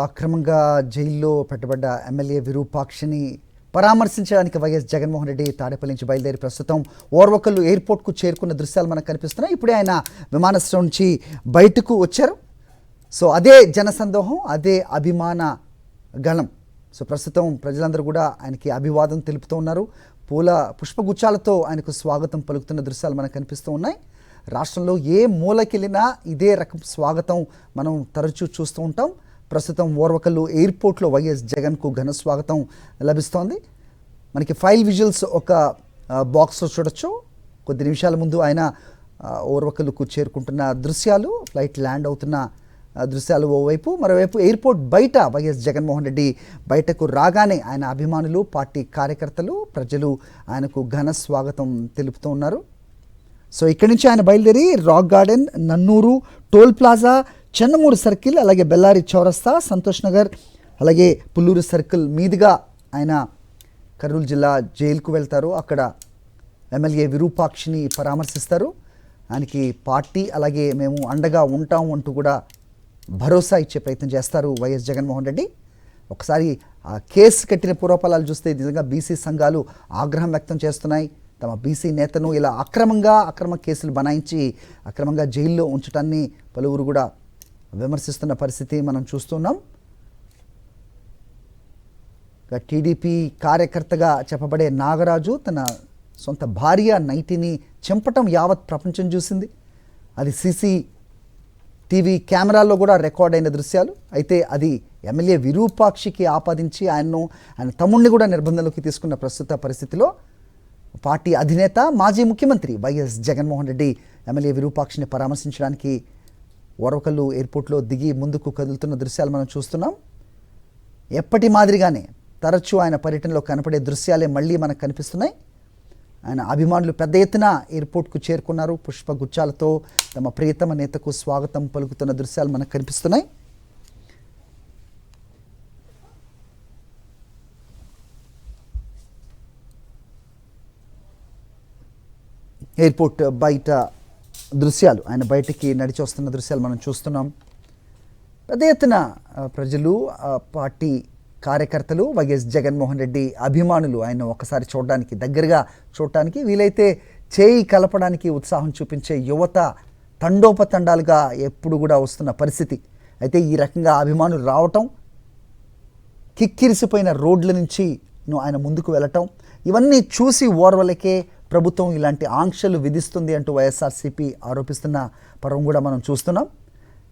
అక్రమంగా జైల్లో పెట్టబడ్డ ఎమ్మెల్యే విరూపాక్షిని పరామర్శించడానికి వైఎస్ జగన్మోహన్ రెడ్డి తాడేపల్లి నుంచి బయలుదేరి ప్రస్తుతం ఓర్వకల్లు ఎయిర్పోర్ట్కు చేరుకున్న దృశ్యాలు మనకు కనిపిస్తున్నాయి. ఇప్పుడే ఆయన విమానాశ్రయం నుంచి బయటకు వచ్చారు. సో అదే జనసందోహం, అదే అభిమాన గణం. సో ప్రస్తుతం ప్రజలందరూ కూడా ఆయనకి అభివాదం తెలుపుతూ ఉన్నారు. పుష్పగుచ్చాలతో ఆయనకు స్వాగతం పలుకుతున్న దృశ్యాలు మనకు కనిపిస్తూ ఉన్నాయి. రాష్ట్రంలో ఏ మూలకెళ్ళినా ఇదే రకం స్వాగతం మనం తరచూ చూస్తూ ఉంటాం. ప్రస్తుతం ఓర్వకల్లు ఎయిర్పోర్ట్లో వైఎస్ జగన్కు ఘన స్వాగతం లభిస్తోంది. మనకి ఫైల్ విజువల్స్ ఒక బాక్స్లో చూడొచ్చు. కొద్ది నిమిషాల ముందు ఆయన ఓర్వకల్లుకు చేరుకుంటున్న దృశ్యాలు, ఫ్లైట్ ల్యాండ్ అవుతున్న దృశ్యాలు ఓవైపు, మరోవైపు ఎయిర్పోర్ట్ బయట వైఎస్ జగన్మోహన్ రెడ్డి బయటకు రాగానే ఆయన అభిమానులు, పార్టీ కార్యకర్తలు, ప్రజలు ఆయనకు ఘన స్వాగతం తెలుపుతూ ఉన్నారు. సో ఇక్కడి నుంచి ఆయన బయలుదేరి రాక్ గార్డెన్, నన్నూరు, టోల్ ప్లాజా, చెన్నమూరు సర్కిల్, అలాగే బెల్లారి చౌరస్తా, సంతోష్ నగర్, అలాగే పుల్లూరు సర్కిల్ మీదుగా ఆయన కర్నూలు జిల్లా జైలుకు వెళ్తారు. అక్కడ ఎమ్మెల్యే విరూపాక్షిని పరామర్శిస్తారు. ఆయనకి పార్టీ అలాగే మేము అండగా ఉంటాం అంటూ కూడా భరోసా ఇచ్చే ప్రయత్నం చేస్తారు వైఎస్ జగన్మోహన్ రెడ్డి. ఒకసారి ఆ కేసు కట్టిన పూర్వఫలాలు చూస్తే నిజంగా బీసీ సంఘాలు ఆగ్రహం వ్యక్తం చేస్తున్నాయి. తమ బీసీ నేతను ఇలా అక్రమ కేసులు బనాయించి అక్రమంగా జైల్లో ఉంచడాన్ని పలువురు కూడా విమర్శిస్తున్న పరిస్థితి మనం చూస్తున్నాం. టీడీపీ కార్యకర్తగా చెప్పబడే నాగరాజు తన సొంత భార్య నైటిని చంపటం యావత్ ప్రపంచం చూసింది. అది టీవీ కెమెరాల్లో కూడా రికార్డ్ అయిన దృశ్యాలు. అయితే అది ఎమ్మెల్యే విరూపాక్షికి ఆపాదించి ఆయన తమ్ముడిని కూడా నిర్బంధంలోకి తీసుకున్న ప్రస్తుత పరిస్థితిలో పార్టీ అధినేత, మాజీ ముఖ్యమంత్రి వైఎస్ జగన్మోహన్ రెడ్డి ఎమ్మెల్యే విరూపాక్షిని పరామర్శించడానికి ఓర్వకల్లు ఎయిర్పోర్ట్లో దిగి ముందుకు కదులుతున్న దృశ్యాలు మనం చూస్తున్నాం. ఎప్పటి మాదిరిగానే తరచూ ఆయన పర్యటనలో కనపడే దృశ్యాలే మళ్ళీ మనకు కనిపిస్తున్నాయి. ఆయన అభిమానులు పెద్ద ఎత్తున ఎయిర్పోర్ట్కు చేరుకున్నారు. పుష్పగుచ్చాలతో తమ ప్రియతమ నేతకు స్వాగతం పలుకుతున్న దృశ్యాలు మనకు కనిపిస్తున్నాయి. ఎయిర్పోర్ట్ బయట దృశ్యాలు, ఆయన బయటికి నడిచి వస్తున్న దృశ్యాలు మనం చూస్తున్నాం. పెద్ద ఎత్తున ప్రజలు, పార్టీ కార్యకర్తలు, వైఎస్ జగన్మోహన్ రెడ్డి అభిమానులు ఆయన ఒకసారి చూడడానికి, దగ్గరగా చూడటానికి, వీలైతే చేయి కలపడానికి ఉత్సాహం చూపించే యువత తండోపతండాలుగా ఎప్పుడు కూడా వస్తున్న పరిస్థితి. అయితే ఈ రకంగా అభిమానులు రావటం, కిక్కిరిసిపోయిన రోడ్ల నుంచి ఆయన ముందుకు వెళ్ళటం, ఇవన్నీ చూసి ఓర్వలకే ప్రభుత్వం ఇలాంటి ఆంక్షలు విధిస్తుంది అంటూ వైఎస్ఆర్సీపీ ఆరోపిస్తున్న పరం కూడా మనం చూస్తున్నాం.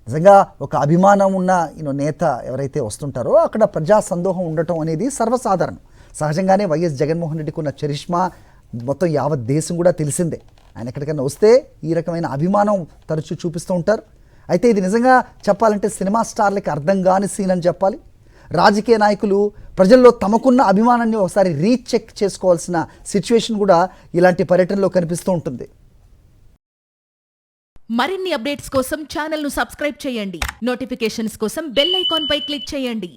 నిజంగా ఒక అభిమానం ఉన్న నేత ఎవరైతే వస్తుంటారో అక్కడ ప్రజా సందోహం ఉండటం అనేది సర్వసాధారణం. సహజంగానే వైఎస్ జగన్మోహన్ రెడ్డికి ఉన్న చరిష్మా మొత్తం యావత్ దేశం కూడా తెలిసిందే. ఆయన ఎక్కడికైనా వస్తే ఈ రకమైన అభిమానం తరచూ చూపిస్తూ ఉంటారు. అయితే ఇది నిజంగా చెప్పాలంటే సినిమా స్టార్లకి అర్థం కాని సీన్ అని చెప్పాలి. రాజకీయ నాయకులు ప్రజల్లో తమకున్న అభిమానాన్ని ఒకసారి రీచెక్ చేసుకోవాల్సిన సిచ్యువేషన్ కూడా ఇలాంటి పర్యటనలో కనిపిస్తూ ఉంటుంది. మరిన్ని అప్డేట్స్ కోసం ఛానల్ను సబ్స్క్రైబ్ చేయండి. నోటిఫికేషన్స్ కోసం బెల్ ఐకాన్ పై క్లిక్ చేయండి.